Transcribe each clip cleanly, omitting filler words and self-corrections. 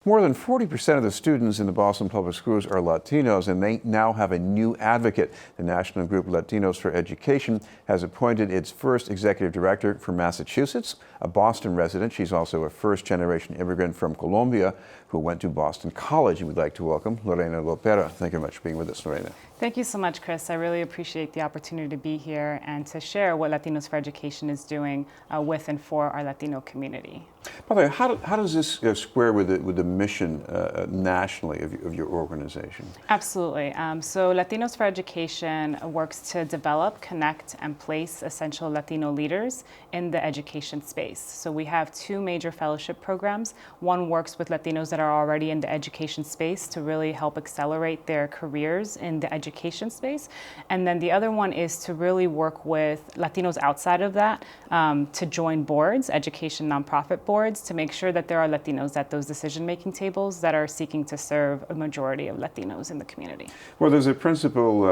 More than 40% of the students in the Boston Public Schools are Latinos, and they now have a new advocate. The national group Latinos for Education has appointed its first executive director for Massachusetts, a Boston resident. She's also a first-generation immigrant from Colombia who went to Boston College. And we'd like to welcome Lorena Lopera. Thank you very much for being with us, Lorena. Thank you so much, Chris. I really appreciate the opportunity to be here and to share what Latinos for Education is doing with and for our Latino community. By the way, how does this square with the mission nationally of your organization? Absolutely. So Latinos for Education works to develop, connect, and place essential Latino leaders in the education space. So we have two major fellowship programs. One works with Latinos that are already in the education space to really help accelerate their careers in the education space. And then the other one is to really work with Latinos outside of that to join boards, education nonprofit boards, to make sure that there are Latinos at those decision-making tables that are seeking to serve a majority of Latinos in the community. Well, there's a principle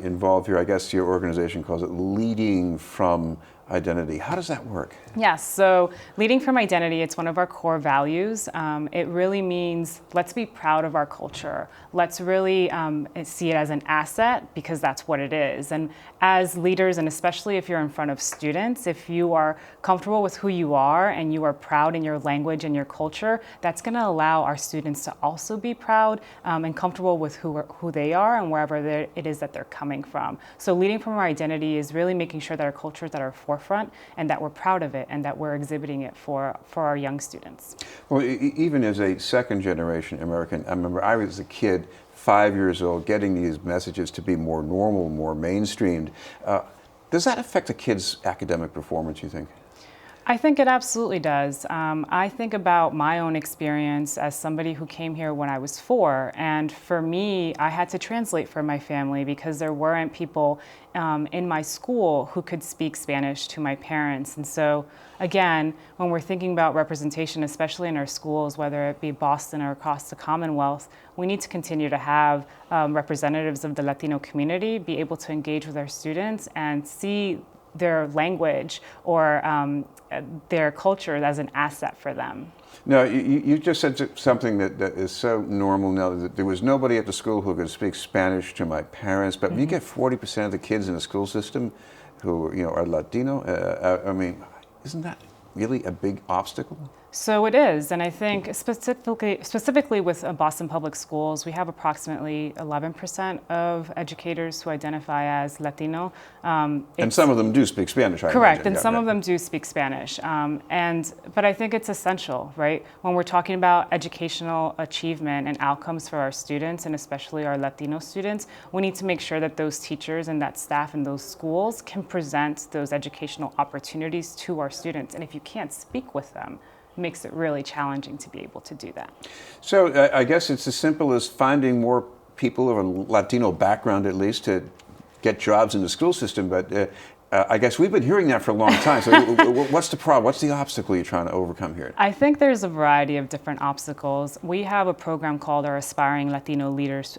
involved here. I guess your organization calls it leading from identity. How does that work? Yes, so leading from identity, it's one of our core values. It really means let's be proud of our culture. Let's really see it as an asset, because that's what it is. And as leaders, and especially if you're in front of students, if you are comfortable with who you are and you are proud in your language and your culture, that's going to allow our students to also be proud and comfortable with who they are and wherever it is that they're coming from. So leading from our identity is really making sure that our culture is at our forefront and that we're proud of it and that we're exhibiting it for our young students. Well, even as a second-generation American, I remember I was a kid, 5 years old, getting these messages to be more normal, more mainstreamed. Does that affect a kid's academic performance, you think? I think it absolutely does. I think about my own experience as somebody who came here when I was 4, and for me, I had to translate for my family because there weren't people in my school who could speak Spanish to my parents. And so, again, when we're thinking about representation, especially in our schools, whether it be Boston or across the Commonwealth, we need to continue to have representatives of the Latino community be able to engage with our students and see their language or their culture as an asset for them. Now, you just said something that is so normal now, that there was nobody at the school who could speak Spanish to my parents, but when you get 40% of the kids in the school system who are Latino, I mean, isn't that really a big obstacle? So it is, and I think specifically with Boston Public Schools, we have approximately 11% of educators who identify as Latino. And some of them do speak Spanish, I correct, imagine. And some of them do speak Spanish. But I think it's essential, right? When we're talking about educational achievement and outcomes for our students, and especially our Latino students, we need to make sure that those teachers and that staff in those schools can present those educational opportunities to our students. And if you can't speak with them, makes it really challenging to be able to do that. So I guess it's as simple as finding more people of a Latino background, at least, to get jobs in the school system. But I guess we've been hearing that for a long time. So what's the problem? What's the obstacle you're trying to overcome here? I think there's a variety of different obstacles. We have a program called our Aspiring Latino Leaders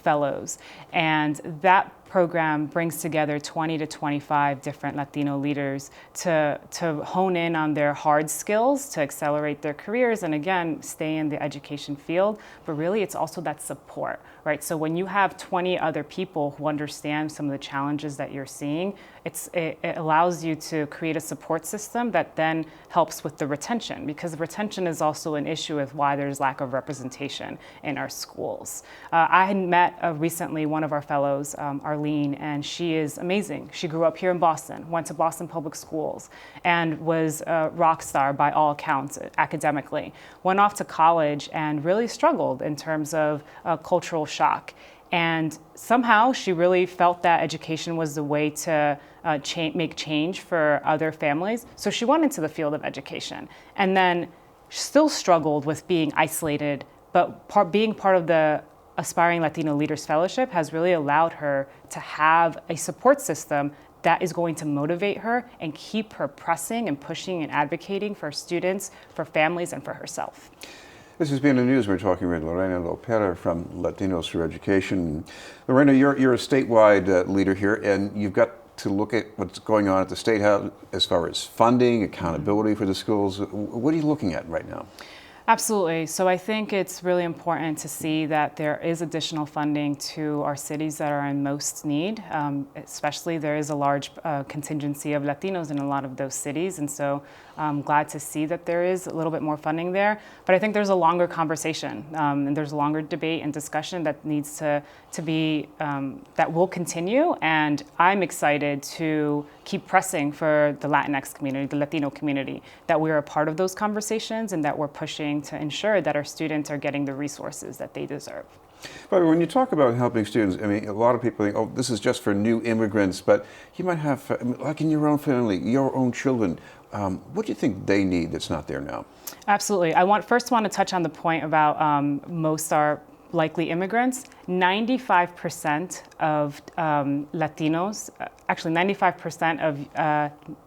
Fellows, and that program brings together 20 to 25 different Latino leaders to hone in on their hard skills, to accelerate their careers, and again, stay in the education field. But really, it's also that support, right? So when you have 20 other people who understand some of the challenges that you're seeing, it allows you to create a support system that then helps with the retention, because retention is also an issue with why there's lack of representation in our schools. I had met recently one of our fellows, Arlene, and she is amazing. She grew up here in Boston, went to Boston Public Schools, and was a rock star by all accounts academically. Went off to college and really struggled in terms of cultural shock. And somehow she really felt that education was the way to make change for other families. So she went into the field of education and then still struggled with being isolated, but being part of the Aspiring Latino Leaders Fellowship has really allowed her to have a support system that is going to motivate her and keep her pressing and pushing and advocating for students, for families, and for herself. This has been the news. We're talking with Lorena Lopera from Latinos for Education. Lorena, you're a statewide leader here, and you've got to look at what's going on at the State House as far as funding, accountability for the schools. What are you looking at right now? Absolutely. So I think it's really important to see that there is additional funding to our cities that are in most need. Especially there is a large contingency of Latinos in a lot of those cities. And so I'm glad to see that there is a little bit more funding there. But I think there's a longer conversation and there's a longer debate and discussion that needs to be, that will continue. And I'm excited to keep pressing for the Latinx community, the Latino community, that we're a part of those conversations and that we're pushing to ensure that our students are getting the resources that they deserve. But when you talk about helping students, I mean, a lot of people think, oh, this is just for new immigrants, but you might have, like in your own family, your own children, what do you think they need that's not there now? Absolutely. I first want to touch on the point about most are likely immigrants. 95% of Latinos, actually 95% of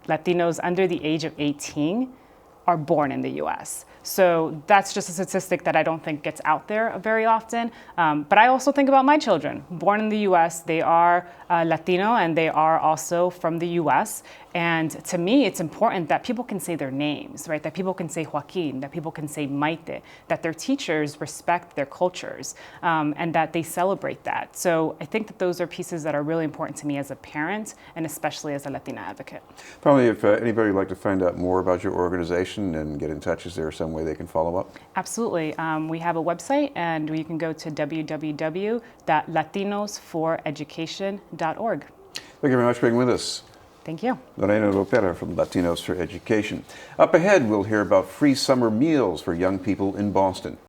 Latinos under the age of 18 are born in the U.S. So that's just a statistic that I don't think gets out there very often. But I also think about my children. Born in the U.S., they are Latino and they are also from the U.S. And to me, it's important that people can say their names, right? That people can say Joaquin, that people can say Maite, that their teachers respect their cultures, and that they celebrate that. So I think that those are pieces that are really important to me as a parent and especially as a Latina advocate. Probably if anybody would like to find out more about your organization and get in touch, is there some way they can follow up? Absolutely. We have a website and you can go to www.latinosforeducation.org. Thank you very much for being with us. Thank you. Lorena Lopera from Latinos for Education. Up ahead, we'll hear about free summer meals for young people in Boston.